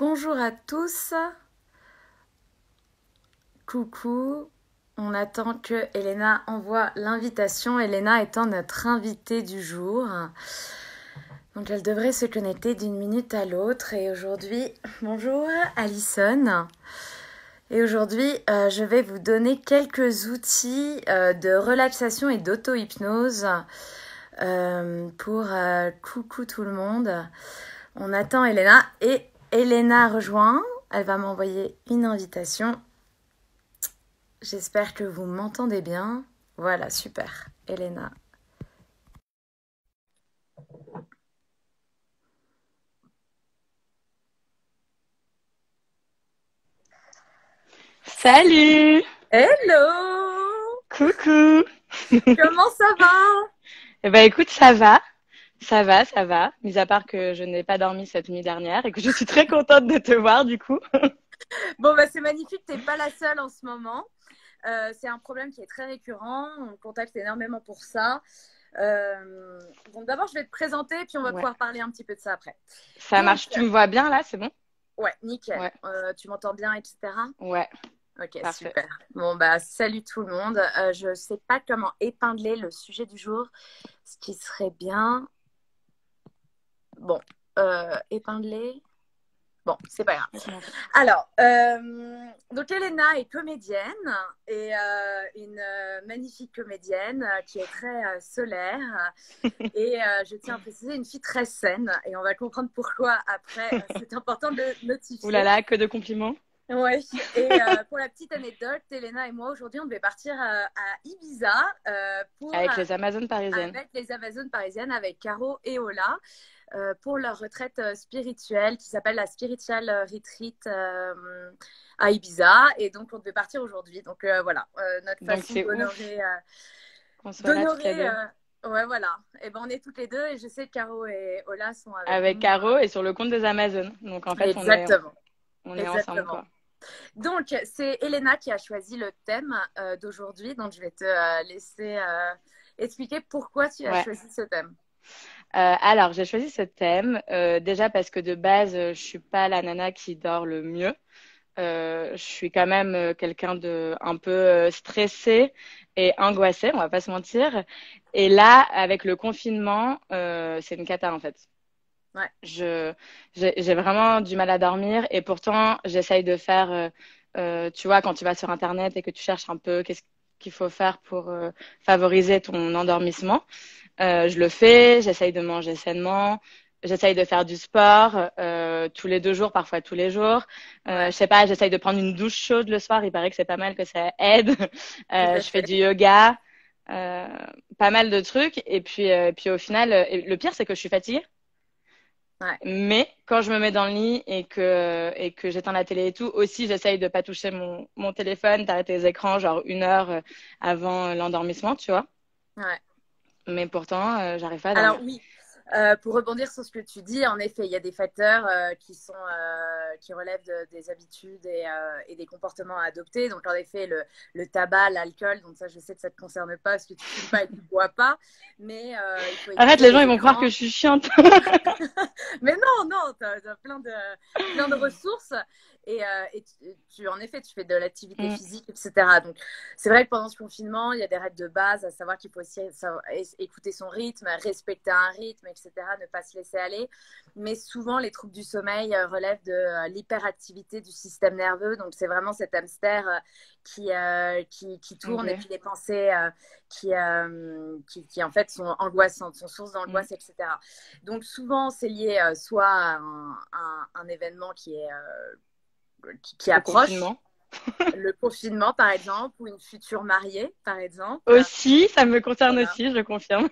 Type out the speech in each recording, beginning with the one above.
Bonjour à tous, coucou, on attend que Elena envoie l'invitation, Elena étant notre invitée du jour. Donc elle devrait se connecter d'une minute à l'autre et aujourd'hui, bonjour Alison. Et aujourd'hui, je vais vous donner quelques outils de relaxation et d'auto-hypnose pour coucou tout le monde. On attend Elena et Elena rejoint. Elle va m'envoyer une invitation. J'espère que vous m'entendez bien. Voilà, super. Elena. Salut! Hello! Coucou! Comment ça va? Eh ben écoute, ça va, mis à part que je n'ai pas dormi cette nuit dernière et que je suis très contente de te voir du coup. Bon, bah, c'est magnifique, t'es pas la seule en ce moment. C'est un problème qui est très récurrent. On me contacte énormément pour ça. Donc d'abord, je vais te présenter, puis on va Ouais, pouvoir parler un petit peu de ça après. ça Donc, marche. Tu me vois bien là, c'est bon? ouais, nickel. Ouais, Tu m'entends bien, etc. ouais, Ok, parfait. super. Bon, bah, salut tout le monde. Je sais pas comment épingler le sujet du jour. Ce qui serait bien. Bon, épingler. Bon, c'est pas grave. Je m'en fous. Alors, donc Elena est comédienne et une magnifique comédienne qui est très solaire et je tiens à préciser une fille très saine et on va comprendre pourquoi après c'est important de le Ouh là notifier. là, que de compliments. Ouais, et pour la petite anecdote, Elena et moi aujourd'hui on devait partir à Ibiza pour Avec les Amazones parisiennes. avec les Amazones parisiennes, avec Caro et Ola, pour leur retraite spirituelle qui s'appelle la Spiritual Retreat à Ibiza. Et donc, on devait partir aujourd'hui. Donc, voilà, notre Donc façon c'est ouf qu'on soit là toutes les d'honorer. deux. Ouais, voilà. Et ben, on est toutes les deux et je sais que Caro et Ola sont avec Avec nous. Caro et sur le compte des Amazones. Donc en fait, Exactement. on est ensemble Exactement. quoi. Donc, c'est Elena qui a choisi le thème d'aujourd'hui. Donc, je vais te laisser expliquer pourquoi tu as Ouais. choisi ce thème. Alors, j'ai choisi ce thème déjà parce que de base, je suis pas la nana qui dort le mieux. Je suis quand même quelqu'un de un peu stressé et angoissé, on va pas se mentir. Et là, avec le confinement, c'est une cata en fait. Ouais, Je, j'ai vraiment du mal à dormir et pourtant, j'essaye de faire, tu vois, quand tu vas sur Internet et que tu cherches un peu qu'est-ce qu'il faut faire pour favoriser ton endormissement. Je le fais, j'essaye de manger sainement, j'essaye de faire du sport tous les 2 jours, parfois tous les jours. Je ouais, sais pas, j'essaye de prendre une douche chaude le soir, il paraît que c'est pas mal, que ça aide. tout à Je fais du fait. yoga, euh, pas mal de trucs. Et puis au final, le pire, c'est que je suis fatiguée. Ouais. Mais quand je me mets dans le lit et que j'éteins la télé et tout, aussi j'essaye de pas toucher mon téléphone, d'arrêter les écrans genre 1 heure avant l'endormissement, tu vois. Ouais. Mais pourtant, j'arrive pas à Alors dormir. oui, pour rebondir sur ce que tu dis, en effet, il y a des facteurs qui relèvent des habitudes et des comportements à adopter. Donc en effet, le tabac, l'alcool, donc ça, je sais que ça ne te concerne pas parce que tu fumes pas et tu ne bois pas, mais il faut Arrête, éviter les gens les ils vont croire que écrans. je suis chiante. Mais non, non, tu as, plein de ressources et en effet, tu fais de l'activité Mm, physique, etc. Donc, c'est vrai que pendant ce confinement, il y a des règles de base, à savoir qu'il faut aussi écouter son rythme, respecter un rythme, etc., ne pas se laisser aller. Mais souvent, les troubles du sommeil relèvent de l'hyperactivité du système nerveux. Donc, c'est vraiment cet hamster qui tourne et ok. puis les pensées qui, en fait, sont angoissantes, sont source Mm. d'angoisse, etc. Donc souvent, c'est lié soit à un événement qui Le approche, confinement. le confinement par exemple, ou une future mariée par exemple. Aussi, ça me concerne Voilà. aussi, je confirme.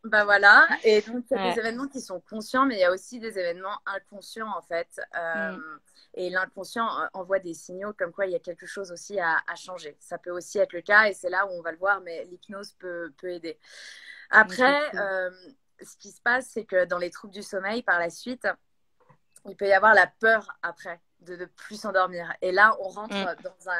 Ben voilà. Et donc il y a des Ouais. événements qui sont conscients, mais il y a aussi des événements inconscients en fait. Mm. Et l'inconscient envoie des signaux comme quoi il y a quelque chose aussi à changer. Ça peut aussi être le cas et c'est là où on va le voir, mais l'hypnose peut aider. Ok, Après, cool. ce qui se passe, c'est que dans les troubles du sommeil, par la suite, il peut y avoir la peur après. de plus s'endormir. Et là, on rentre Mm.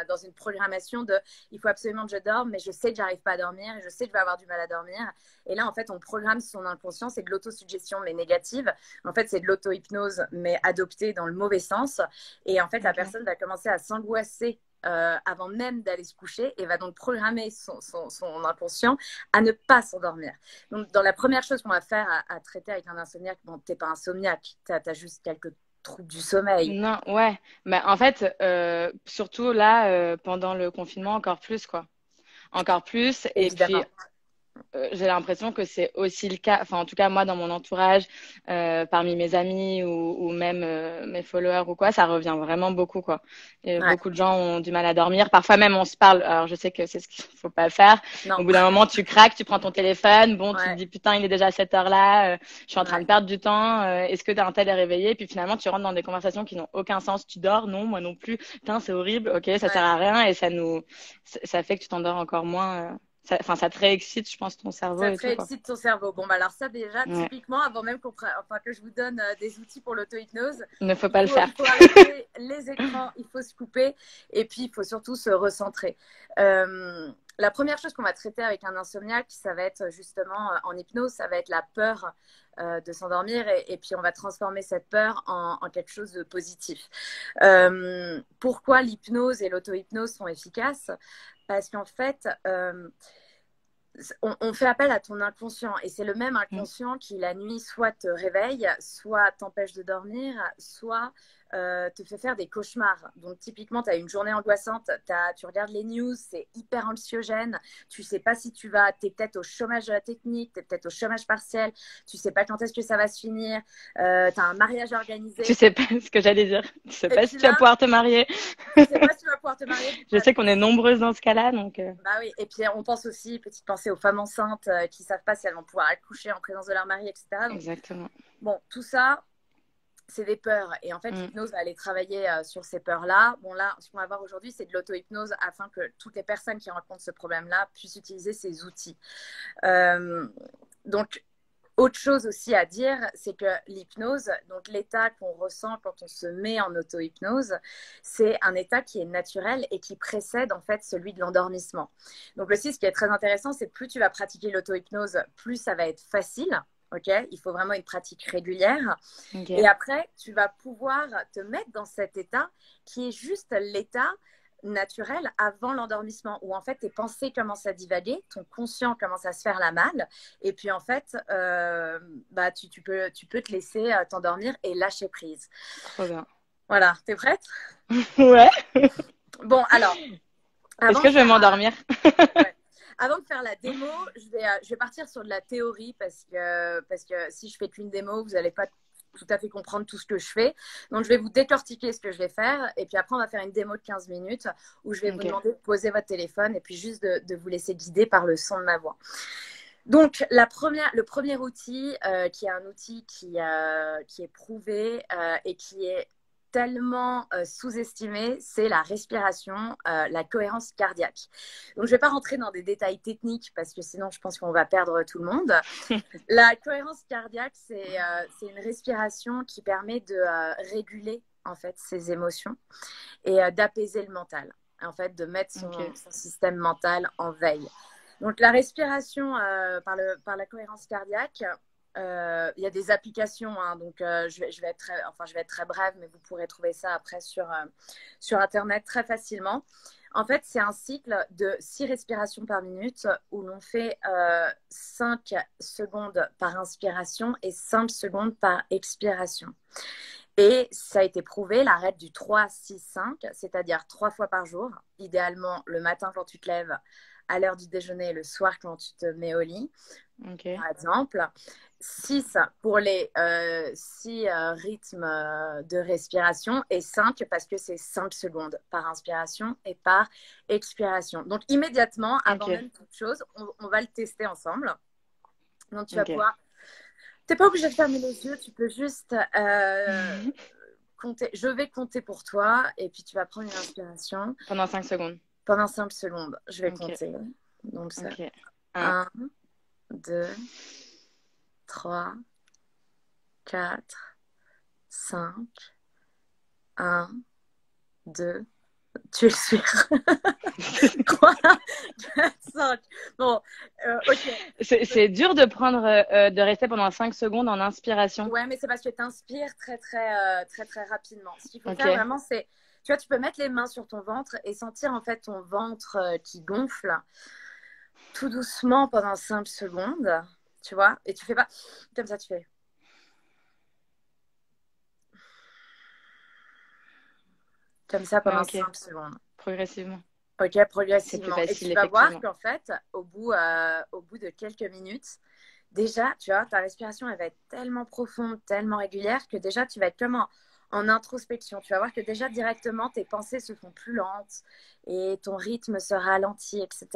dans une programmation de il faut absolument que je dorme, mais je sais que j'arrive pas à dormir et je sais que je vais avoir du mal à dormir. Et là, en fait, on programme son inconscient. C'est de l'autosuggestion, mais négative. En fait, c'est de l'auto-hypnose, mais adoptée dans le mauvais sens. Et en fait, la Ok. personne va commencer à s'angoisser avant même d'aller se coucher et va donc programmer son inconscient à ne pas s'endormir. Donc, dans la première chose qu'on va faire à traiter avec un insomniaque, bon, t'es pas insomniaque, t'as juste quelques troubles du sommeil. Non, ouais. Mais en fait, surtout là, pendant le confinement, encore plus, quoi. Encore plus. Et puis, Évidemment. j'ai l'impression que c'est aussi le cas, enfin en tout cas moi dans mon entourage, parmi mes amis ou même mes followers ou quoi, ça revient vraiment beaucoup quoi. Et Ouais. beaucoup de gens ont du mal à dormir. Parfois même on se parle. Alors je sais que c'est ce qu'il faut pas faire. Au Non. bout d'un moment tu craques, tu prends ton téléphone, bon tu te Ouais. dis putain il est déjà cette heure-là, je suis en train de Ouais. perdre du temps. Est-ce que un tel est réveillé? Puis finalement tu rentres dans des conversations qui n'ont aucun sens. Tu dors? Non, moi non plus. Putain c'est horrible. Ok, ça sert Ouais. à rien et ça fait que tu t'endors encore moins. Ça te réexcite, je pense, ton cerveau Ça et te tout, quoi. réexcite ton cerveau. Bon, bah alors ça déjà, Ouais. typiquement, avant même enfin, que je vous donne des outils pour l'auto-hypnose, Il ne faut pas le faire. il faut arrêter les écrans, il faut se couper et puis il faut surtout se recentrer. La première chose qu'on va traiter avec un insomniaque, ça va être justement en hypnose, ça va être la peur de s'endormir et puis on va transformer cette peur en quelque chose de positif. Pourquoi l'hypnose et l'auto-hypnose sont efficaces? Parce qu'en fait, on fait appel à ton inconscient et c'est le même Mm. inconscient qui la nuit soit te réveille, soit t'empêche de dormir, soit te fait faire des cauchemars. Donc typiquement, tu as une journée angoissante, tu regardes les news, c'est hyper anxiogène, tu sais pas si tu vas, tu es peut-être au chômage technique, tu es peut-être au chômage partiel, tu sais pas quand est-ce que ça va se finir, tu as un mariage Tu organisé. sais pas ce que j'allais dire. Tu sais Et pas si puis tu vas là, pouvoir te marier. tu sais pas si tu vas pouvoir te marier, du coup, Je sais qu'on est nombreuses dans ce cas-là, donc bah oui, et puis on pense aussi, petite pensée aux femmes enceintes qui ne savent pas si elles vont pouvoir accoucher en présence de leur mari, etc. Donc, exactement. bon, tout ça, c'est des peurs. Et en fait, Mm. l'hypnose va aller travailler sur ces peurs-là. Bon, là, ce qu'on va voir aujourd'hui, c'est de l'auto-hypnose afin que toutes les personnes qui rencontrent ce problème-là puissent utiliser ces outils. Euh, donc, autre chose aussi à dire, c'est que l'hypnose, donc l'état qu'on ressent quand on se met en auto-hypnose, c'est un état qui est naturel et qui précède en fait celui de l'endormissement. Donc aussi, ce qui est très intéressant, c'est que plus tu vas pratiquer l'auto-hypnose, plus ça va être facile. Ok, il faut vraiment une pratique régulière. Et Ok. après, tu vas pouvoir te mettre dans cet état qui est juste l'état naturel avant l'endormissement, où en fait tes pensées commencent à divaguer, ton conscient commence à se faire la malle, et puis en fait, bah, tu peux te laisser t'endormir et lâcher prise. Trop bien. Voilà, t'es prête? Ouais. Bon, alors, Est-ce avant que de je vais faire m'endormir? ouais. Avant de faire la démo, je vais partir sur de la théorie parce que si je fais qu'une démo, vous n'allez pas tout à fait comprendre tout ce que je fais. Donc, je vais vous décortiquer ce que je vais faire. Et puis après, on va faire une démo de 15 minutes où je vais vous Ok. demander de poser votre téléphone et puis juste de vous laisser guider par le son de ma voix. Donc, le premier outil, qui est un outil qui est prouvé et qui est tellement sous-estimé, c'est la respiration, la cohérence cardiaque. Donc, je ne vais pas rentrer dans des détails techniques parce que sinon, je pense qu'on va perdre tout le monde. La cohérence cardiaque, c'est une respiration qui permet de réguler en fait ses émotions et d'apaiser le mental. En fait, de mettre Ok. son système mental en veille. Donc, la respiration par la cohérence cardiaque, il y a des applications, hein, donc je vais être je vais être très brève, mais vous pourrez trouver ça après sur Internet très facilement. En fait, c'est un cycle de 6 respirations par minute où l'on fait 5 secondes par inspiration et 5 secondes par expiration. Et ça a été prouvé, la règle du 3-6-5, c'est-à-dire 3 fois par jour, idéalement le matin quand tu te lèves, à l'heure du déjeuner et le soir quand tu te mets au lit, Ok. par exemple. 6 pour les 6 rythmes de respiration et 5 parce que c'est 5 secondes par inspiration et par expiration. Donc immédiatement, avant Ok. même toute chose, on va le tester ensemble. Donc tu vas Ok. pouvoir... Tu n'es pas obligé de fermer les yeux, tu peux juste compter. Je vais compter pour toi et puis tu vas prendre une inspiration Pendant 5 secondes. pendant 5 secondes. Je vais Ok. compter. Donc ça, Ok. Un. 1, 2, 3, 4, 5, Un, deux, tu expires. 3, 4, 5. Bon, ok. C'est dur de prendre, de rester pendant 5 secondes en inspiration. Ouais, mais c'est parce que tu inspires très rapidement. Ce qu'il faut Ok, faire vraiment, c'est, tu vois, tu peux mettre les mains sur ton ventre et sentir en fait ton ventre qui gonfle tout doucement pendant 5 secondes, tu vois, et tu fais pas comme ça, tu fais comme ça ouais, pendant ok, 5 secondes. progressivement. Ok, C'est plus progressivement. Et facile, tu vas voir effectivement. qu'en fait, au bout de quelques minutes, déjà, tu vois, ta respiration, elle va être tellement profonde, tellement régulière que déjà, tu vas être comme en introspection. Tu vas voir que déjà, directement, tes pensées se font plus lentes et ton rythme se ralentit, etc.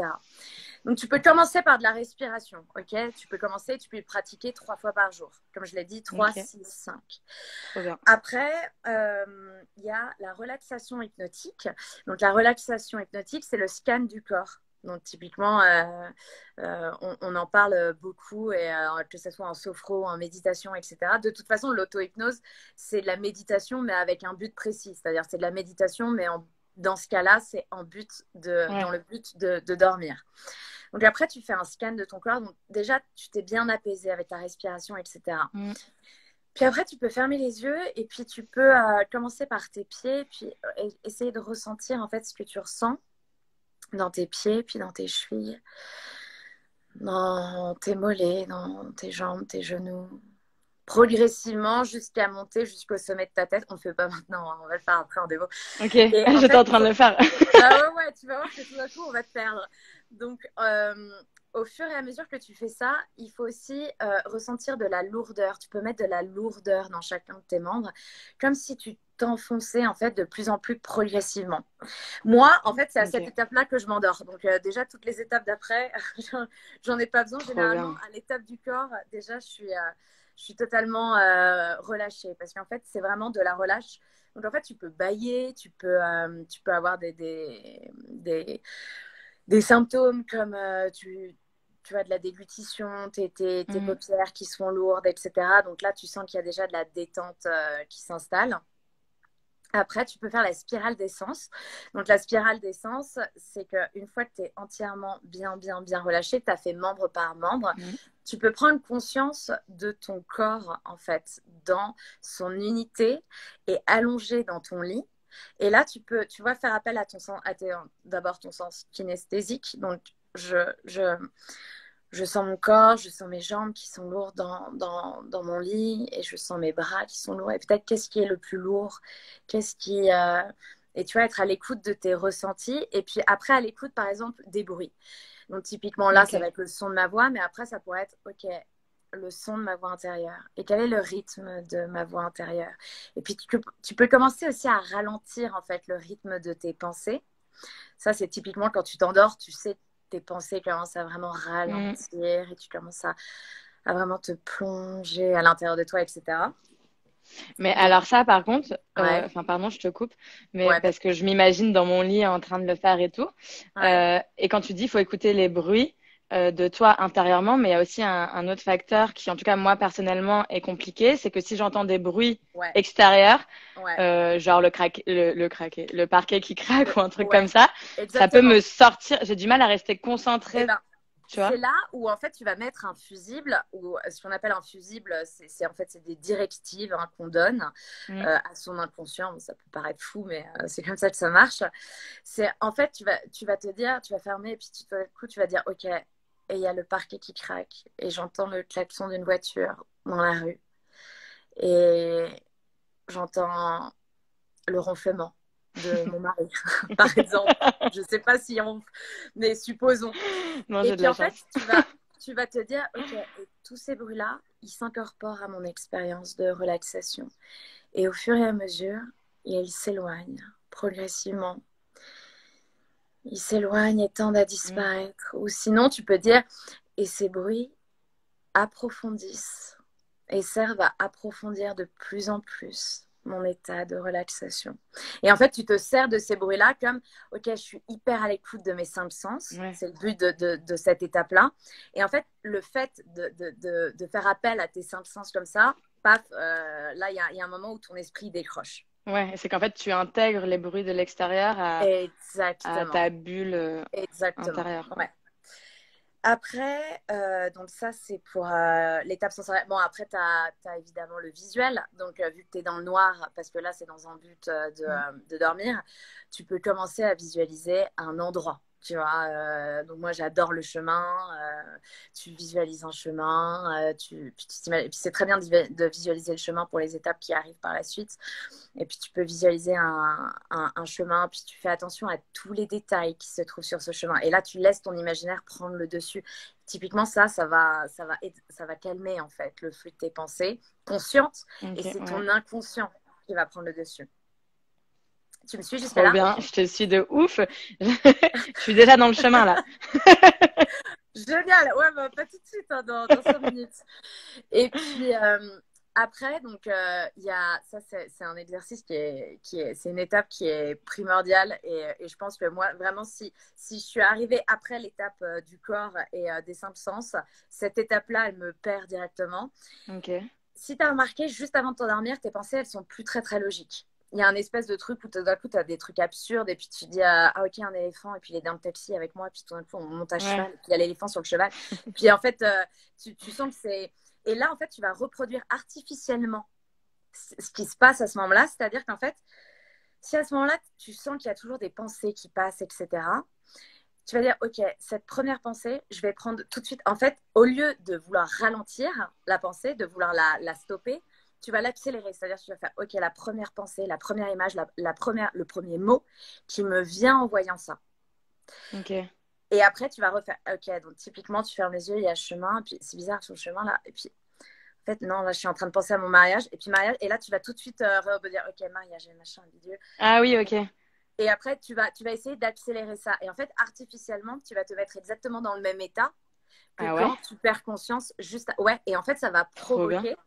Donc, tu peux commencer par de la respiration, ok? Tu peux commencer, tu peux le pratiquer 3 fois par jour. Comme je l'ai dit, 3, Ok, 6, 5. trop bien. Après, il y a la relaxation hypnotique. Donc, la relaxation hypnotique, c'est le scan du corps. Donc, typiquement, on en parle beaucoup, et, que ce soit en sophro, en méditation, etc. De toute façon, l'auto-hypnose, c'est de la méditation, mais avec un but précis. C'est-à-dire, c'est de la méditation, mais dans ce cas-là, c'est dans Ouais. le but de dormir. Donc, après, tu fais un scan de ton corps. Donc, déjà, tu t'es bien apaisé avec ta respiration, etc. Mm. Puis après, tu peux fermer les yeux et puis tu peux commencer par tes pieds, puis essayer de ressentir en fait ce que tu ressens dans tes pieds, puis dans tes chevilles, dans tes mollets, dans tes jambes, tes genoux, progressivement jusqu'à monter jusqu'au sommet de ta tête. On ne le fait pas maintenant, hein, on va le faire après en démo. Ok, Et en j'étais fait, en train de le faire. bah ouais, tu vas voir que tout d'un coup, on va te perdre. Donc, au fur et à mesure que tu fais ça, il faut aussi ressentir de la lourdeur. Tu peux mettre de la lourdeur dans chacun de tes membres, comme si tu t'enfonçais en fait de plus en plus progressivement. Moi, en fait, c'est à cette Ok, étape-là que je m'endors. Donc, déjà, toutes les étapes d'après, j'en ai pas besoin. trop Généralement, bien. à l'étape du corps, déjà, je suis totalement relâchée parce qu'en fait, c'est vraiment de la relâche. Donc, en fait, tu peux bâiller, tu peux avoir des symptômes comme tu as de la déglutition, tes Mm. paupières qui sont lourdes, etc. Donc là, tu sens qu'il y a déjà de la détente qui s'installe. Après, tu peux faire la spirale d'essence. Donc, la spirale d'essence, c'est qu'une fois que tu es entièrement bien relâché, tu as fait membre par membre, Mm. tu peux prendre conscience de ton corps, en fait, dans son unité et allongé dans ton lit. Et là, tu vas faire appel à d'abord ton sens kinesthésique. Donc, je sens mon corps, je sens mes jambes qui sont lourdes dans mon lit et je sens mes bras qui sont lourds. Et peut-être qu'est-ce qui est le plus lourd, qu'est-ce qui... Et tu vas être à l'écoute de tes ressentis et puis après à l'écoute par exemple des bruits. Donc typiquement là, ça va Ok. être le son de ma voix, mais après ça pourrait être, ok, le son de ma voix intérieure et quel est le rythme de ma voix intérieure. Et puis tu peux commencer aussi à ralentir en fait le rythme de tes pensées. Ça, c'est typiquement quand tu t'endors, tu sais, tes pensées commencent à vraiment Mm. ralentir et tu commences à vraiment te plonger à l'intérieur de toi, etc. Mais Donc, alors ça, par contre, ouais, enfin pardon, je te coupe, mais ouais, parce que je m'imagine dans mon lit en train de le faire et tout. ouais, Et quand tu dis, il faut écouter les bruits de toi intérieurement, mais il y a aussi un autre facteur qui, en tout cas moi personnellement, est compliqué, c'est que si j'entends des bruits ouais, extérieurs, ouais, genre le parquet qui craque ou un truc comme ouais, ça peut exactement. me sortir. J'ai du mal à rester Et concentrée, ben, tu vois. c'est là où en fait tu vas mettre un fusible, ou ce qu'on appelle un fusible, en fait c'est des directives hein, qu'on donne Mm. à son inconscient. Ça peut paraître fou, mais c'est comme ça que ça marche. C'est en fait tu vas te dire, tu vas fermer et puis tout d'un coup tu vas dire ok, et il y a le parquet qui craque et j'entends le klaxon d'une voiture dans la rue et j'entends le ronflement de mon mari, par exemple. Je sais pas si on, mais supposons. Non, Et j'ai de puis la en fait, chance. tu vas te dire, ok, et tous ces bruits-là, ils s'incorporent à mon expérience de relaxation. Et au fur et à mesure, ils s'éloignent progressivement. Ils s'éloignent et tendent à Mm. disparaître. Ou sinon, tu peux dire, et ces bruits approfondissent et servent à approfondir de plus en plus mon état de relaxation. Et en fait, tu te sers de ces bruits-là comme, ok, je suis hyper à l'écoute de mes cinq sens, Ouais. c'est le but de cette étape-là. Et en fait, le fait de faire appel à tes cinq sens comme ça, paf, là, il y a un moment où ton esprit décroche. Ouais, c'est qu'en fait, tu intègres les bruits de l'extérieur à Exactement. ta bulle Exactement. intérieure, quoi. Ouais. Après, donc ça, c'est pour l'étape sensorielle. Bon, après, tu as évidemment le visuel. Donc, vu que tu es dans le noir, parce que là, c'est dans un but Mm. de dormir, tu peux commencer à visualiser un endroit. Tu vois, donc moi j'adore le chemin. Tu visualises un chemin, et puis c'est très bien de visualiser le chemin pour les étapes qui arrivent par la suite. Et puis tu peux visualiser un chemin, puis tu fais attention à tous les détails qui se trouvent sur ce chemin. Et là, tu laisses ton imaginaire prendre le dessus. Typiquement, ça va calmer en fait le flux de tes pensées conscientes, et Ok, c'est ouais. ton inconscient qui va prendre le dessus. Tu me suis jusqu'à Trop là? bien, je te suis de ouf. Je suis déjà dans le chemin là. Génial! Ouais, bah, pas tout de suite, hein, dans 5 minutes. Et puis après, donc il y a ça, c'est un exercice c'est une étape qui est primordiale, et je pense que moi, vraiment, si je suis arrivée après l'étape du corps et des cinq sens, cette étape-là, elle me perd directement. Ok. Si tu as remarqué, juste avant de t'endormir, tes pensées, elles sont plus très, très logiques. Il y a un espèce de truc où tout d'un coup, tu as des trucs absurdes, et puis tu te dis, ah ok, un éléphant, et puis il est dans le taxi avec moi, et puis tout d'un coup, on monte à Ouais. cheval, et puis il y a l'éléphant sur le cheval. Puis en fait, tu sens que c'est. Et là, en fait, tu vas reproduire artificiellement ce qui se passe à ce moment-là. C'est-à-dire qu'en fait, si à ce moment-là, tu sens qu'il y a toujours des pensées qui passent, etc., tu vas dire, OK, cette première pensée, je vais prendre tout de suite. En fait, au lieu de vouloir ralentir la pensée, de vouloir la stopper, tu vas l'accélérer. C'est-à-dire que tu vas faire, OK, la première pensée, la première image, le premier mot qui me vient en voyant ça. Ok. Et après, tu vas refaire, OK, donc typiquement, tu fermes les yeux, il y a le chemin, et puis c'est bizarre sur le chemin là. Et puis, en fait, non, là, je suis en train de penser à mon mariage. Et puis, mariage, et là, tu vas tout de suite dire, OK, mariage, machin, vidéo. Ah oui, ok. Et après, tu vas essayer d'accélérer ça. Et en fait, artificiellement, tu vas te mettre exactement dans le même état que Ah ouais? quand tu perds conscience juste. Ouais, et en fait, ça va Trop bien. provoquer.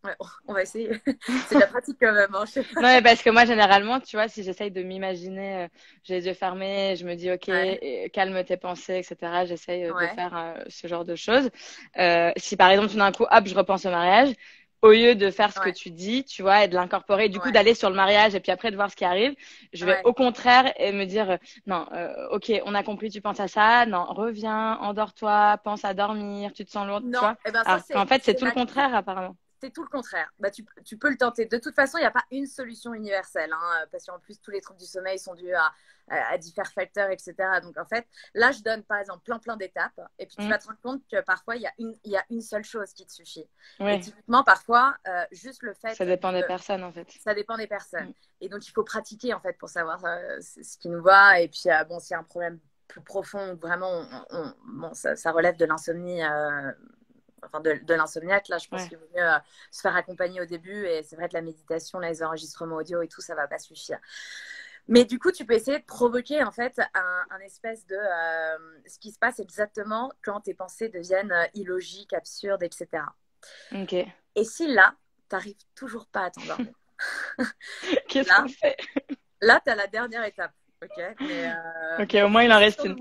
Ouais, on va essayer. C'est de la pratique quand même, hein, je sais pas. Non, mais parce que moi, généralement, tu vois, si j'essaye de m'imaginer, j'ai les yeux fermés, je me dis, OK, Ouais, calme tes pensées, etc. J'essaye de ouais, faire ce genre de choses. Si par exemple, tout d'un coup, hop, je repense au mariage, au lieu de faire ce que ouais, tu dis, tu vois, et de l'incorporer, du coup, ouais, d'aller sur le mariage et puis après de voir ce qui arrive, je vais ouais. au contraire et me dire, non, OK, on a compris, tu penses à ça, non, reviens, endors-toi, pense à dormir, tu te sens lourde, tu Non, vois. et ben ça, Alors qu'en fait, c'est c'est tout le la contraire, apparemment. c'est tout le contraire. Bah, tu peux le tenter. De toute façon, il n'y a pas une solution universelle, hein, parce qu'en plus, tous les troubles du sommeil sont dus à divers facteurs, etc. Donc, en fait, là, je donne, par exemple, plein d'étapes. Et puis, tu Hmm. vas te rendre compte que parfois, il y a une seule chose qui te suffit. Et Ouais, typiquement, parfois, juste le fait ça dépend de. des personnes, en fait. Ça dépend des personnes. Hmm. Et donc, il faut pratiquer, en fait, pour savoir ce qui nous va. Et puis, bon, s'il y a un problème plus profond, vraiment, bon, ça relève de l'insomnie, enfin de l'insomniaque, là, je pense Ouais. qu'il vaut mieux se faire accompagner au début. Et c'est vrai que la méditation, là, les enregistrements audio et tout, ça va pas suffire. Mais du coup, tu peux essayer de provoquer en fait un espèce de ce qui se passe exactement quand tes pensées deviennent illogiques, absurdes, etc. Ok. Et si là, t'arrives toujours pas à t'endormir, Qu'est-ce qu'on là, fait? là, tu as la dernière étape. Ok, Ok, mais au moins il en reste une.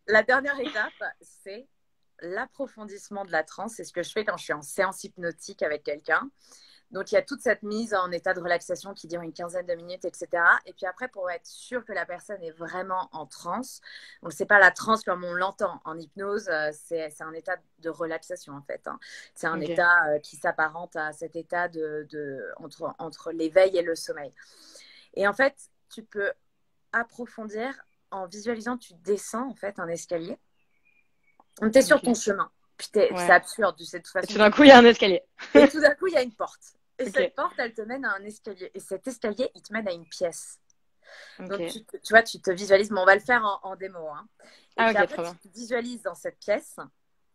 la dernière étape, c'est l'approfondissement de la transe. C'est ce que je fais quand je suis en séance hypnotique avec quelqu'un. Donc, il y a toute cette mise en état de relaxation qui dure une quinzaine de minutes, etc. Et puis après, pour être sûr que la personne est vraiment en transe, donc c'est pas la transe comme on l'entend en hypnose, c'est un état de relaxation en fait, hein. C'est un Ok. état qui s'apparente à cet état entre l'éveil et le sommeil. Et en fait, tu peux approfondir en visualisant, tu descends en fait un escalier. Tu es sur ton Ok. chemin. Puis c'est Ouais. absurde, de toute Et façon, tout d'un coup, il y a un escalier. et tout d'un coup, il y a une porte. Et Ok. cette porte, elle te mène à un escalier. Et cet escalier, il te mène à une pièce. Donc, Ok. tu vois, tu te visualises, mais on va le faire en démo, hein. Et Ah, puis ok, après, trop tu bien. te visualises dans cette pièce.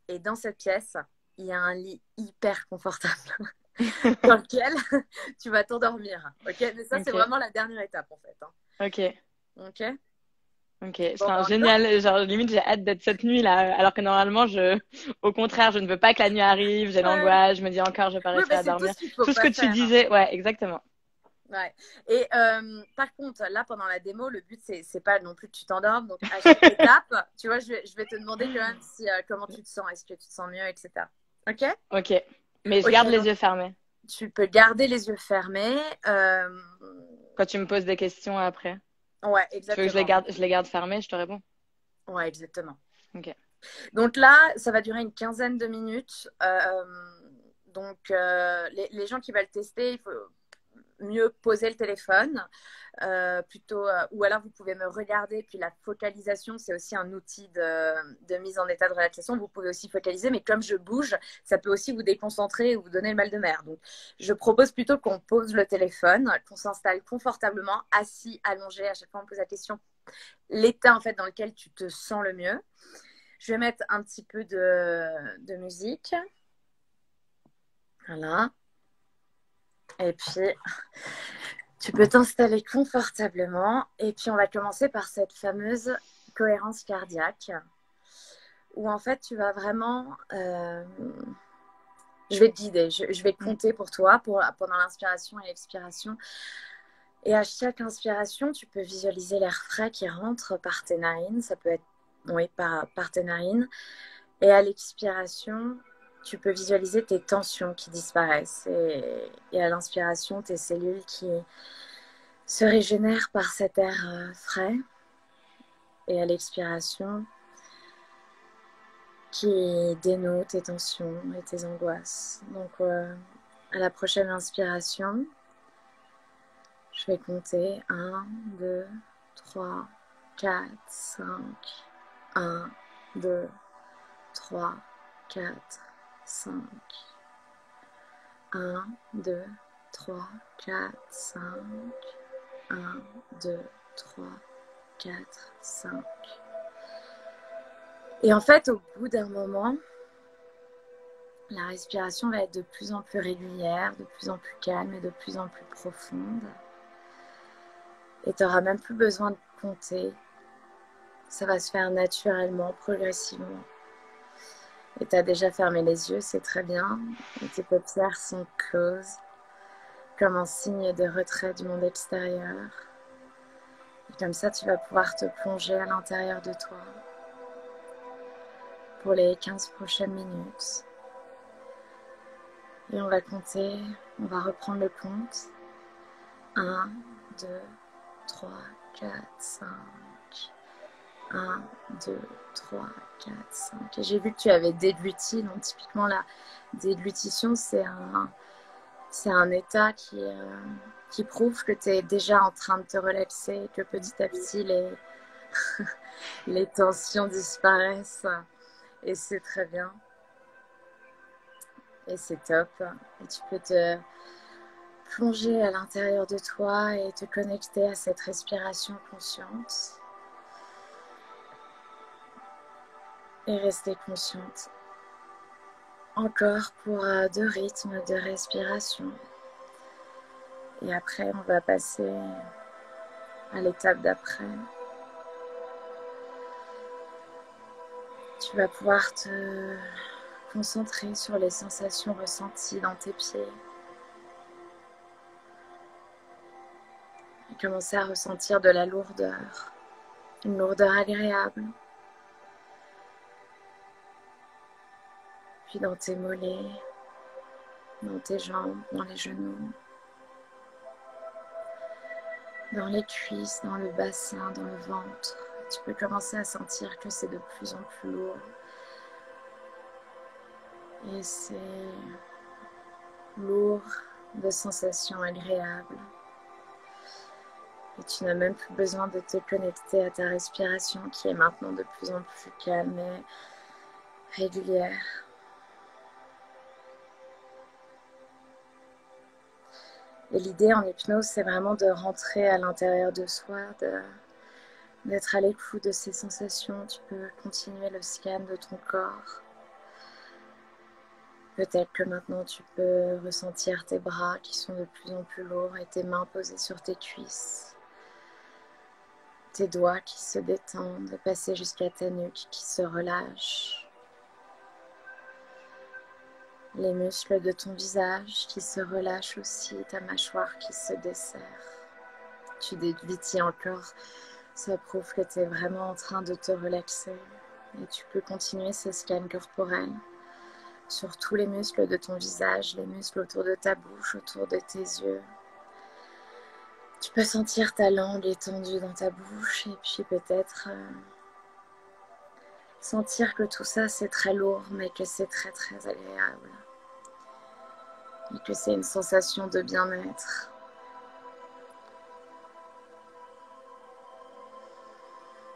Et dans cette pièce, il y a un lit hyper confortable dans lequel tu vas t'endormir. Ok. Mais ça, c'est Ok. vraiment la dernière étape, en fait, hein. Ok. Ok. Ok. Bon, Enfin, ben, on y va. génial. Genre, limite, j'ai hâte d'être cette nuit là. Alors que normalement, au contraire, je ne veux pas que la nuit arrive. J'ai Ouais. l'angoisse. Je me dis encore, je vais pas Oui, réussir ben, à c'est tout dormir. ce qu'il faut Tout ce pas que tu faire, hein. disais. Ouais, exactement. Ouais. Et par contre, là, pendant la démo, le but, c'est pas non plus que tu t'endormes. Donc, à chaque étape, tu vois, je vais te demander quand même comment tu te sens. Est-ce que tu te sens mieux, etc. Ok? Ok. Mais je Ok, garde les donc yeux fermés. tu peux garder les yeux fermés. Quand tu me poses des questions après. Ouais, Tu veux que exactement. je les garde fermées, je te réponds? Ouais, exactement. Ok. Donc là, ça va durer une quinzaine de minutes. Donc, les gens qui veulent tester, il faut mieux poser le téléphone. Plutôt, ou alors vous pouvez me regarder. Puis la focalisation, c'est aussi un outil de mise en état de relaxation. Vous pouvez aussi focaliser, mais comme je bouge, ça peut aussi vous déconcentrer ou vous donner le mal de mer. Donc, je propose plutôt qu'on pose le téléphone, qu'on s'installe confortablement, assis, allongé. À chaque fois, on pose la question, l'état en fait dans lequel tu te sens le mieux. Je vais mettre un petit peu de musique. Voilà. Et puis, tu peux t'installer confortablement. Et puis, on va commencer par cette fameuse cohérence cardiaque, où en fait, tu vas vraiment... je vais te guider, je vais compter pour toi pendant l'inspiration et l'expiration. Et à chaque inspiration, tu peux visualiser l'air frais qui rentre par tes narines. Ça peut être, oui, par tes narines. Et à l'expiration, tu peux visualiser tes tensions qui disparaissent. Et à l'inspiration, tes cellules qui se régénèrent par cet air frais. Et à l'expiration, qui dénoue tes tensions et tes angoisses. Donc, à la prochaine inspiration, je vais compter 1, 2, 3, 4, 5. 1, 2, 3, 4, 5. 1, 2, 3, 4, 5. 1, 2, 3, 4, 5. Et en fait, au bout d'un moment, la respiration va être de plus en plus régulière, de plus en plus calme et de plus en plus profonde. Et tu n'auras même plus besoin de compter. Ça va se faire naturellement, progressivement. Et tu as déjà fermé les yeux, c'est très bien. Et tes paupières sont closes, comme un signe de retrait du monde extérieur. Et comme ça, tu vas pouvoir te plonger à l'intérieur de toi pour les 15 prochaines minutes. Et on va compter, on va reprendre le compte. 1, 2, 3, 4, 5. 1, 2, 3, 4, 5. Et j'ai vu que tu avais dégluti. Donc typiquement la déglutition, c'est un état qui prouve que tu es déjà en train de te relaxer, que petit à petit les tensions disparaissent. Et c'est très bien. Et c'est top. Et tu peux te plonger à l'intérieur de toi et te connecter à cette respiration consciente. Et rester consciente. Encore pour 2 rythmes de respiration. Et après, on va passer à l'étape d'après. Tu vas pouvoir te concentrer sur les sensations ressenties dans tes pieds. Et commencer à ressentir de la lourdeur. Une lourdeur agréable. Puis dans tes mollets, dans tes jambes, dans les genoux, dans les cuisses, dans le bassin, dans le ventre. Tu peux commencer à sentir que c'est de plus en plus lourd. Et c'est lourd de sensations agréables. Et tu n'as même plus besoin de te connecter à ta respiration qui est maintenant de plus en plus calme et régulière. Et l'idée en hypnose, c'est vraiment de rentrer à l'intérieur de soi, d'être à l'écoute de ces sensations. Tu peux continuer le scan de ton corps. Peut-être que maintenant tu peux ressentir tes bras qui sont de plus en plus lourds et tes mains posées sur tes cuisses. Tes doigts qui se détendent, passer jusqu'à ta nuque qui se relâche. Les muscles de ton visage qui se relâchent aussi, ta mâchoire qui se desserre. Tu déglutis encore, ça prouve que tu es vraiment en train de te relaxer. Et tu peux continuer ce scan corporel sur tous les muscles de ton visage, les muscles autour de ta bouche, autour de tes yeux. Tu peux sentir ta langue étendue dans ta bouche et puis peut-être sentir que tout ça c'est très lourd mais que c'est très très agréable et que c'est une sensation de bien-être.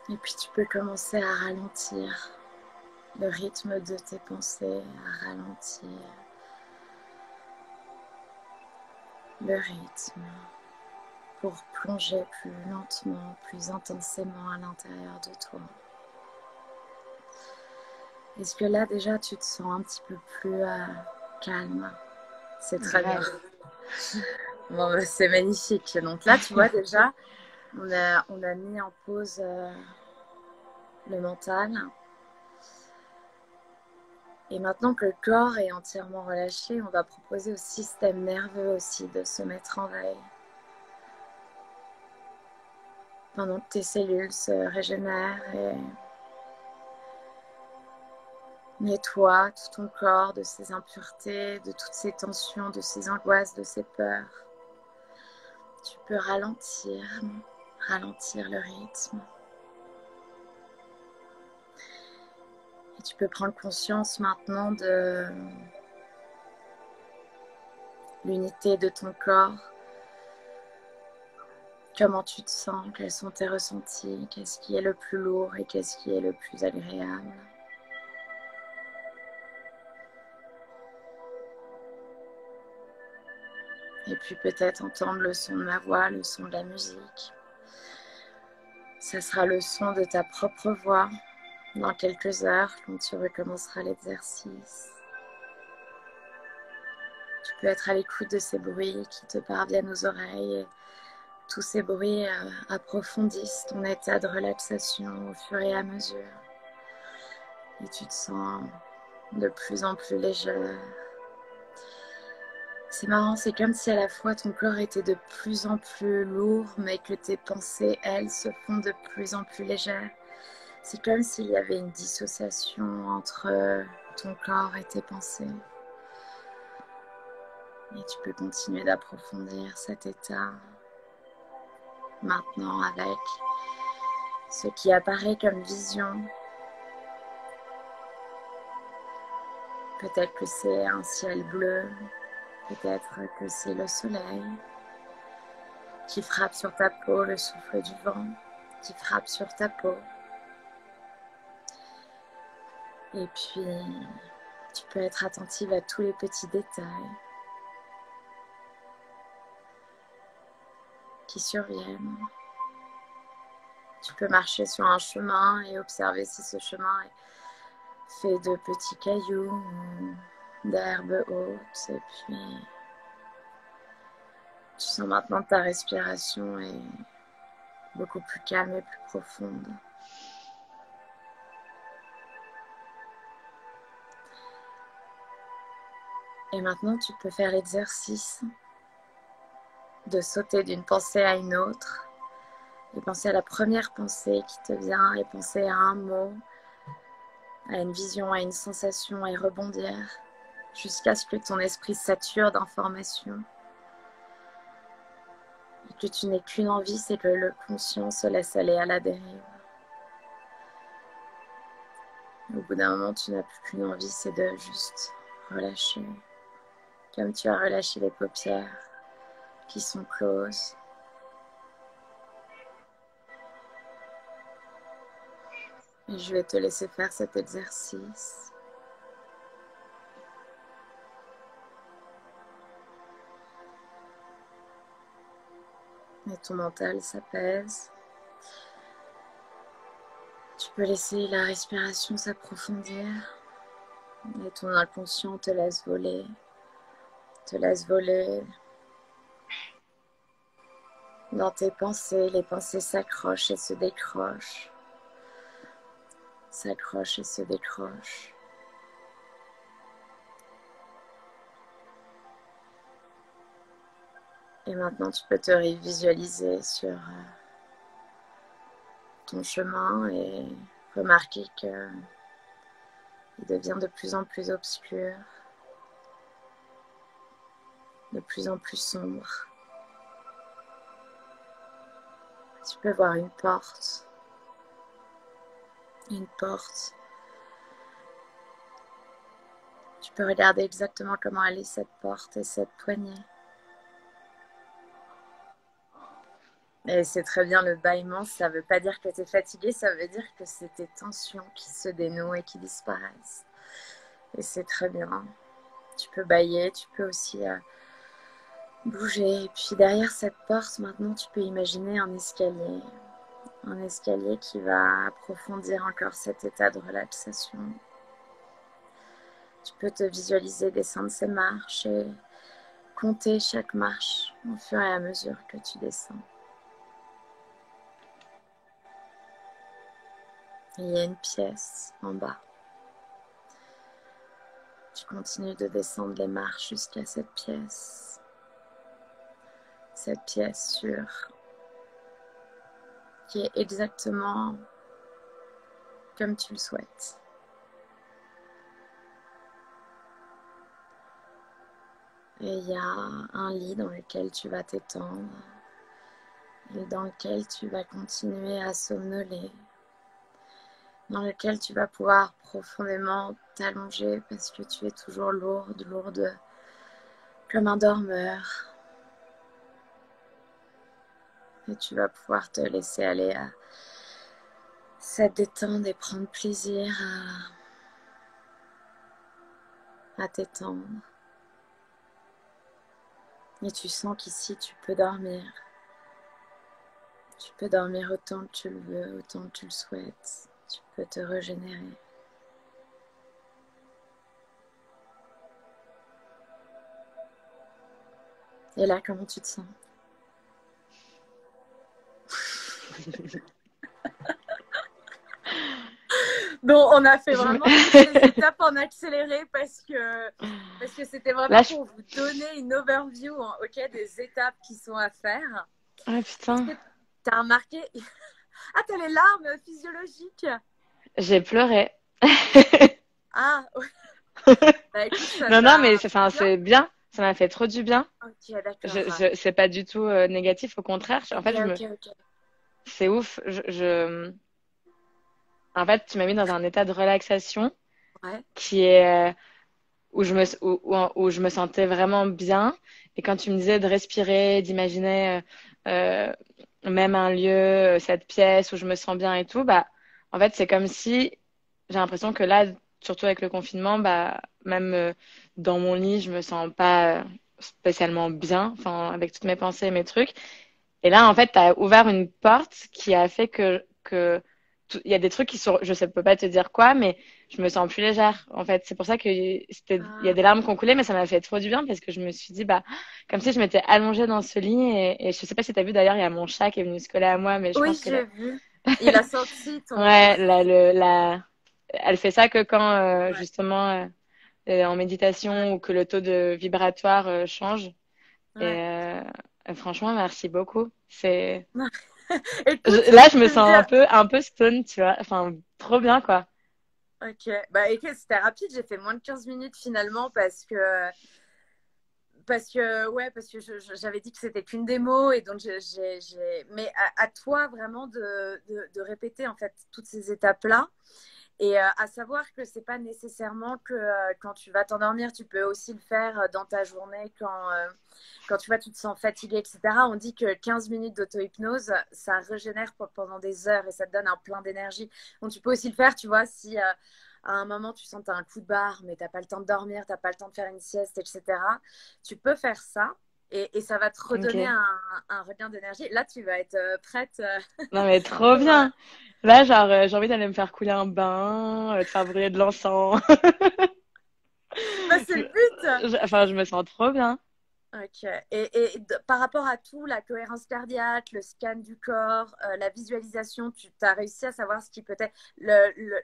Et puis tu peux commencer à ralentir le rythme de tes pensées, à ralentir le rythme pour plonger plus lentement, plus intensément à l'intérieur de toi. Est-ce que là déjà tu te sens un petit peu plus calme? C'est très bien. Bon, bah, c'est magnifique. Donc là tu vois déjà, on a mis en pause le mental. Et maintenant que le corps est entièrement relâché, on va proposer au système nerveux aussi de se mettre en veille. Pendant que tes cellules se régénèrent et nettoient tout ton corps de ces impuretés, de toutes ces tensions, de ces angoisses, de ces peurs. Tu peux ralentir le rythme. Et tu peux prendre conscience maintenant de l'unité de ton corps. Comment tu te sens, quels sont tes ressentis, qu'est-ce qui est le plus lourd et qu'est-ce qui est le plus agréable. Et puis peut-être entendre le son de ma voix, le son de la musique. Ça sera le son de ta propre voix dans quelques heures quand tu recommenceras l'exercice. Tu peux être à l'écoute de ces bruits qui te parviennent aux oreilles. Et tous ces bruits approfondissent ton état de relaxation au fur et à mesure. Et tu te sens de plus en plus légère. C'est marrant, c'est comme si à la fois ton corps était de plus en plus lourd, mais que tes pensées, elles, se font de plus en plus légères. C'est comme s'il y avait une dissociation entre ton corps et tes pensées. Et tu peux continuer d'approfondir cet état maintenant avec ce qui apparaît comme vision. Peut-être que c'est un ciel bleu, peut-être que c'est le soleil qui frappe sur ta peau, le souffle du vent qui frappe sur ta peau. Et puis, tu peux être attentive à tous les petits détails qui surviennent. Tu peux marcher sur un chemin et observer si ce chemin est fait de petits cailloux ou d'herbes hautes. Et puis, tu sens maintenant que ta respiration est beaucoup plus calme et plus profonde. Et maintenant, tu peux faire l'exercice de sauter d'une pensée à une autre et penser à la première pensée qui te vient et penser à un mot, à une vision, à une sensation et rebondir jusqu'à ce que ton esprit sature d'informations et que tu n'aies qu'une envie, c'est que le conscient se laisse aller à la dérive. Au bout d'un moment, tu n'as plus qu'une envie, c'est de juste relâcher, comme tu as relâché les paupières qui sont closes. Et je vais te laisser faire cet exercice. Et ton mental s'apaise. Tu peux laisser la respiration s'approfondir. Et ton inconscient te laisse voler. Te laisse voler dans tes pensées. Les pensées s'accrochent et se décrochent. S'accrochent et se décrochent. Et maintenant, tu peux te visualiser sur ton chemin et remarquer que Il devient de plus en plus obscur, de plus en plus sombre. Tu peux voir une porte. Une porte. Tu peux regarder exactement comment elle est cette porte et cette poignée. Et c'est très bien le bâillement, ça ne veut pas dire que tu es fatigué, ça veut dire que c'est tes tensions qui se dénouent et qui disparaissent. Et c'est très bien. Tu peux bâiller, tu peux aussi bouger. Et puis derrière cette porte, maintenant, tu peux imaginer un escalier. Un escalier qui va approfondir encore cet état de relaxation. Tu peux te visualiser descendre ces marches et compter chaque marche au fur et à mesure que tu descends. Il y a une pièce en bas. Tu continues de descendre les marches jusqu'à cette pièce. Cette pièce sûre qui est exactement comme tu le souhaites. Et il y a un lit dans lequel tu vas t'étendre et dans lequel tu vas continuer à somnoler, dans lequel tu vas pouvoir profondément t'allonger parce que tu es toujours lourde, comme un dormeur. Et tu vas pouvoir te laisser aller à cette détente et prendre plaisir à t'étendre. Et tu sens qu'ici tu peux dormir. Tu peux dormir autant que tu le veux, autant que tu le souhaites. Tu peux te régénérer. Et là, comment tu te sens? Bon, on a fait vraiment toutes les étapes en accéléré parce que c'était vraiment Là, pour vous donner une overview des étapes qui sont à faire. Ah putain. Est-ce que tu as remarqué? Ah, t'as les larmes physiologiques. J'ai pleuré. Ah, bah, écoute, ça Non, mais bien. c'est bien. Ça m'a fait trop du bien. Ok, d'accord. C'est pas du tout négatif, au contraire. En fait, Ok. c'est ouf. En fait, tu m'as mis dans un état de relaxation Ouais. qui est où je me sentais vraiment bien. Et quand tu me disais de respirer, d'imaginer même un lieu, cette pièce où je me sens bien et tout, bah, en fait, c'est comme si j'ai l'impression que là, surtout avec le confinement, bah, même dans mon lit, je me sens pas spécialement bien, enfin, avec toutes mes pensées et mes trucs. Et là, en fait, tu as ouvert une porte qui a fait il y a des trucs qui sont, je sais, peux pas te dire quoi, mais je me sens plus légère. En fait, c'est pour ça il y a Ah, des larmes qui ont coulé, mais ça m'a fait trop du bien parce que je me suis dit, bah, comme si je m'étais allongée dans ce lit et je sais pas si t'as vu d'ailleurs, il y a mon chat qui est venu se coller à moi, mais je oui, pense que j'ai vu. Il a senti ton. ouais, elle fait ça que quand, Ouais. justement, en Ouais. méditation ou que le taux de vibratoire, change. Et, Ouais. franchement, merci beaucoup. C'est, Écoute, Là, je me je vais te sens dire. un peu stone, tu vois. Enfin, trop bien, quoi. Ok. Bah, écoute, c'était rapide. J'ai fait moins de 15 minutes finalement parce que j'avais dit que c'était qu'une démo et donc mais à toi vraiment de répéter en fait toutes ces étapes-là. Et à savoir que c'est pas nécessairement que quand tu vas t'endormir, tu peux aussi le faire dans ta journée quand tu vois, tu te sens fatigué, etc. On dit que 15 minutes d'auto-hypnose, ça régénère pendant des heures et ça te donne un plein d'énergie. Donc tu peux aussi le faire, tu vois, si à un moment tu sens que tu as un coup de barre, mais tu n'as pas le temps de dormir, tu n'as pas le temps de faire une sieste, etc. Tu peux faire ça. Et ça va te redonner Ok. un regain d'énergie. Là, tu vas être prête Non, mais trop pour, bien. Là, genre, j'ai envie d'aller me faire couler un bain, de faire brûler de l'encens. bah, c'est le but. Enfin, je me sens trop bien. Ok. Par rapport à tout, la cohérence cardiaque, le scan du corps, la visualisation, tu as réussi à savoir ce qui peut être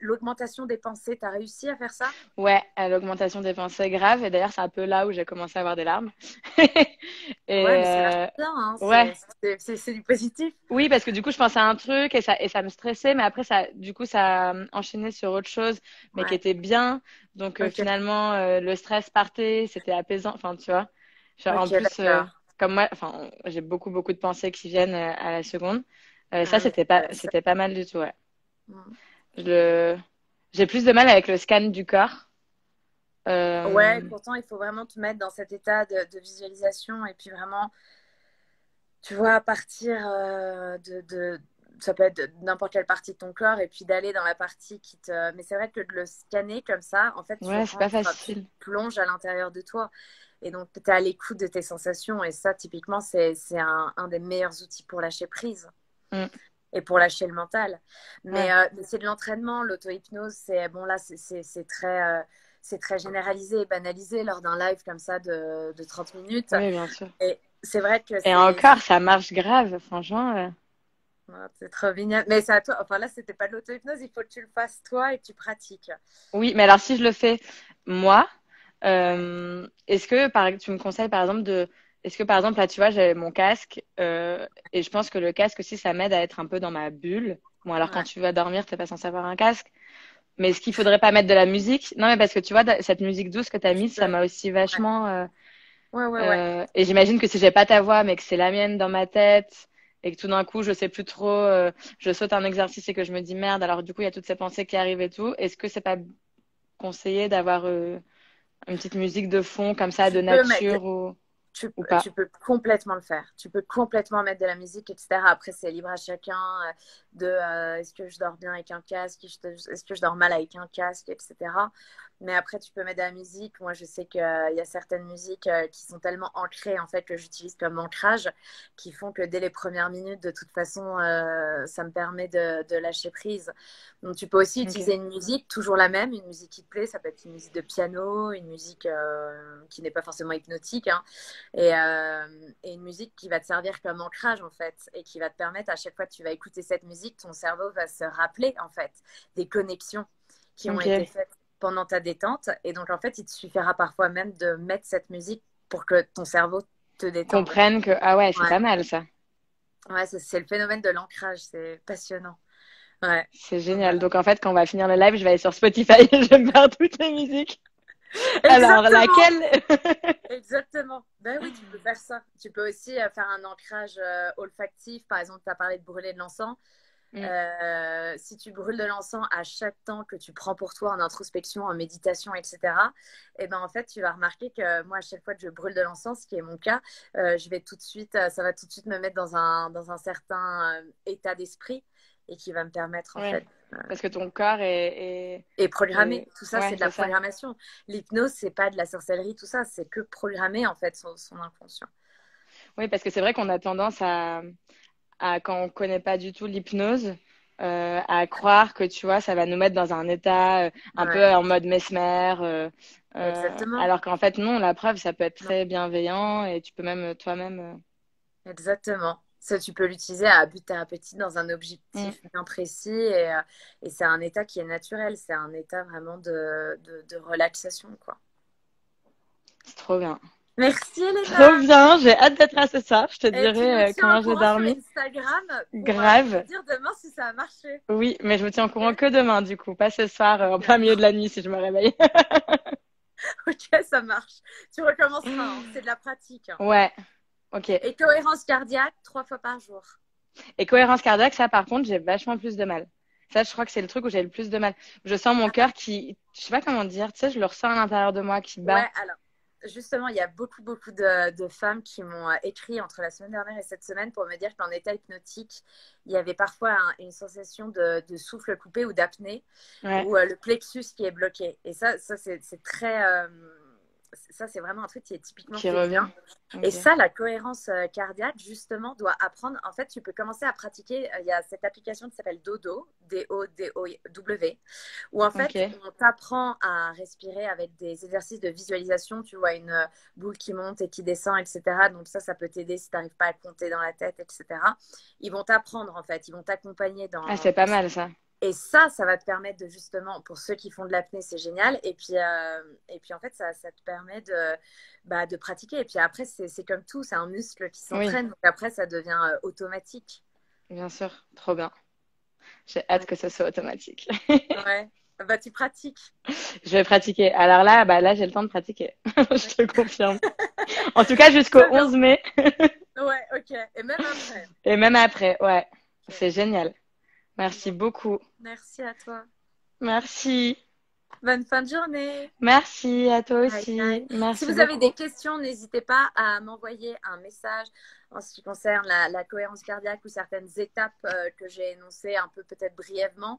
l'augmentation des pensées, tu as réussi à faire ça? Ouais, à l'augmentation des pensées grave. Et d'ailleurs, c'est un peu là où j'ai commencé à avoir des larmes. Et Ouais, mais c'est là. bien, hein. Ouais. C'est du positif. Oui, parce que du coup, je pensais à un truc et ça me stressait, mais après, du coup, ça enchaînait sur autre chose, mais qui Ouais. était bien. Donc, Ok, finalement, le stress partait, c'était apaisant. Enfin, tu vois. Genre, en ok, plus, d'accord. comme moi, enfin, j'ai beaucoup, beaucoup de pensées qui viennent à la seconde. Ça, Ah oui, ça. c'était pas mal du tout, ouais. Mm. Je, j'ai plus de mal avec le scan du corps. Ouais, Euh, pourtant, il faut vraiment te mettre dans cet état de visualisation et puis vraiment, tu vois, à partir ça peut être de n'importe quelle partie de ton corps et puis d'aller dans la partie qui te. Mais c'est vrai que de le scanner comme ça, en fait, tu ouais, c'est pas rentres, tu facile. plonges à l'intérieur de toi et donc tu es à l'écoute de tes sensations et ça, typiquement, c'est un des meilleurs outils pour lâcher prise Mm, et pour lâcher le mental. ouais, Mais c'est de l'entraînement, l'auto-hypnose, c'est bon là, c'est très généralisé et banalisé lors d'un live comme ça de 30 minutes. oui, bien sûr. Et c'est vrai que Et encore, ça marche grave, franchement. c'est trop mignon. Mais c'est à toi. Enfin là, c'était pas de l'auto-hypnose, il faut que tu le fasses toi et que tu pratiques. Oui, mais alors si je le fais moi, Ouais, tu me conseilles par exemple est-ce que par exemple là tu vois j'ai mon casque et je pense que le casque aussi ça m'aide à être un peu dans ma bulle. Bon alors quand ouais. tu vas dormir t'es pas censé avoir un casque, mais est-ce qu'il faudrait pas mettre de la musique? Non mais parce que tu vois cette musique douce que t'as Tu mise ça peux. m'a aussi Ouais, vachement ouais. et j'imagine que si j'ai pas ta voix mais que c'est la mienne dans ma tête et que tout d'un coup je sais plus trop je saute un exercice et que je me dis merde alors du coup il y a toutes ces pensées qui arrivent et tout, est-ce que c'est pas conseillé d'avoir une petite musique de fond comme ça, Tu de peux mettre. nature ou pas? Tu peux complètement le faire. Tu peux complètement mettre de la musique, etc. Après, c'est libre à chacun est-ce que je dors bien avec un casque, est-ce que je dors mal avec un casque, etc. Mais après, tu peux mettre de la musique. Moi, je sais qu'il y a certaines musiques qui sont tellement ancrées, en fait, que j'utilise comme ancrage, qui font que dès les premières minutes, de toute façon, ça me permet de lâcher prise. Donc, tu peux aussi Ok, utiliser une musique, toujours la même, une musique qui te plaît. Ça peut être une musique de piano, une musique qui n'est pas forcément hypnotique, hein, et une musique qui va te servir comme ancrage en fait et qui va te permettre à chaque fois que tu vas écouter cette musique, ton cerveau va se rappeler en fait des connexions qui ont été ok. faites pendant ta détente et donc en fait il te suffira parfois même de mettre cette musique pour que ton cerveau te détende. Comprennent que, ah ouais, c'est Ouais, pas mal ça. ouais c'est le phénomène de l'ancrage, c'est passionnant. Ouais, C'est donc génial. voilà. Donc en fait, quand on va finir le live, je vais aller sur Spotify et je vais me faire toutes les musiques. Alors, Exactement. laquelle? Exactement. Ben oui, tu peux faire ça. Tu peux aussi faire un ancrage olfactif. Par exemple, tu as parlé de brûler de l'encens. Mm, Si tu brûles de l'encens à chaque temps que tu prends pour toi en introspection, en méditation, etc., et ben en fait, tu vas remarquer que moi, à chaque fois que je brûle de l'encens, ce qui est mon cas, je vais tout de suite, ça va tout de suite me mettre dans un certain état d'esprit et qui va me permettre en ouais. fait. Parce que ton corps Et programmer, tout ça, c'est Ouais, de la c'est ça. programmation. L'hypnose, c'est pas de la sorcellerie, tout ça, c'est que programmer en fait son inconscient. Oui, parce que c'est vrai qu'on a tendance quand on connaît pas du tout l'hypnose, à croire que tu vois, ça va nous mettre dans un état un Ouais, peu en mode mesmer, exactement. alors qu'en fait non, la preuve, ça peut être Non, très bienveillant et tu peux même toi-même. exactement. Ça, tu peux l'utiliser à but thérapeutique dans un Mm, objectif bien précis et c'est un état qui est naturel. C'est un état vraiment de relaxation, quoi. c'est trop bien. Merci, Trop Elena. bien, j'ai hâte d'être là ce soir. Je te Et tu me dirai tiens au comment j'ai courant sur dormi. Instagram pour me Grave. dire demain si ça a marché. Oui, mais je vous tiens au courant Ok? que demain, du coup, pas ce soir, en plein milieu de la nuit si je me réveille. Ok, ça marche. Tu recommenceras, hein. C'est de la pratique, hein. Ouais, ok. Et cohérence cardiaque, 3 fois par jour. Et cohérence cardiaque, ça, par contre, j'ai vachement plus de mal. Ça, je crois que c'est le truc où j'ai le plus de mal. Je sens mon cœur qui, je sais pas comment dire, tu sais, je le ressens à l'intérieur de moi qui bat. Ouais, alors, justement, il y a beaucoup de femmes qui m'ont écrit entre la semaine dernière et cette semaine pour me dire qu'en état hypnotique, il y avait parfois une sensation de souffle coupé ou d'apnée, Ouais, ou le plexus qui est bloqué. Et ça c'est très. Ça, c'est vraiment un truc qui est typiquement qui revient. féminin. Et Ok, ça, la cohérence cardiaque, justement, doit apprendre. En fait, tu peux commencer à pratiquer. Il y a cette application qui s'appelle Dodo, D-O-D-O-W, où en fait, ok, on t'apprend à respirer avec des exercices de visualisation. Tu vois une boule qui monte et qui descend, etc. Donc ça peut t'aider si tu n'arrives pas à compter dans la tête, etc. Ils vont t'apprendre, en fait. Ils vont t'accompagner ah, c'est dans pas mal ça. Et ça va te permettre de justement, pour ceux qui font de l'apnée, c'est génial. Et puis en fait, ça te permet de pratiquer. Et puis après, c'est comme tout, c'est un muscle qui Oui, s'entraîne. Donc après, ça devient automatique. bien sûr, trop bien. J'ai hâte que ce soit automatique. Ouais. Bah, tu pratiques. Je vais pratiquer. Alors là, bah là, j'ai le temps de pratiquer. Je Ouais. te confirme. En tout cas, jusqu'au Très bien. 11 mai. Ouais, ok. Et même après. Et même après, ouais. Ok. C'est génial. Merci Bon. beaucoup. Merci à toi. Merci. Bonne fin de journée. Merci à toi Bye bye. aussi. Si Merci vous avez des beaucoup. questions, n'hésitez pas à m'envoyer un message en ce qui concerne la cohérence cardiaque ou certaines étapes que j'ai énoncées un peu peut-être brièvement.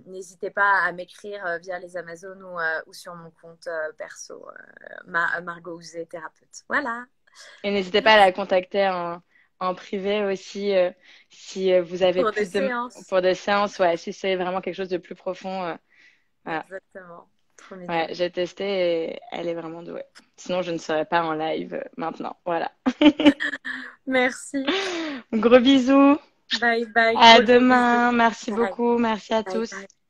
N'hésitez pas à m'écrire via les Amazones ou sur mon compte perso, Margot Ouzé, thérapeute. Voilà. Et n'hésitez pas à Merci la contacter en privé aussi si vous avez pour des plus de séances. pour des séances. Ouais, si c'est vraiment quelque chose de plus profond. Voilà. Exactement. Trop Ouais, mignon. j'ai testé et elle est vraiment douée. Sinon, je ne serais pas en live maintenant. Voilà. Merci. Gros bisous. Bye bye. À Gros bisous. demain. Merci Bye. beaucoup. Merci à Bye tous. bye.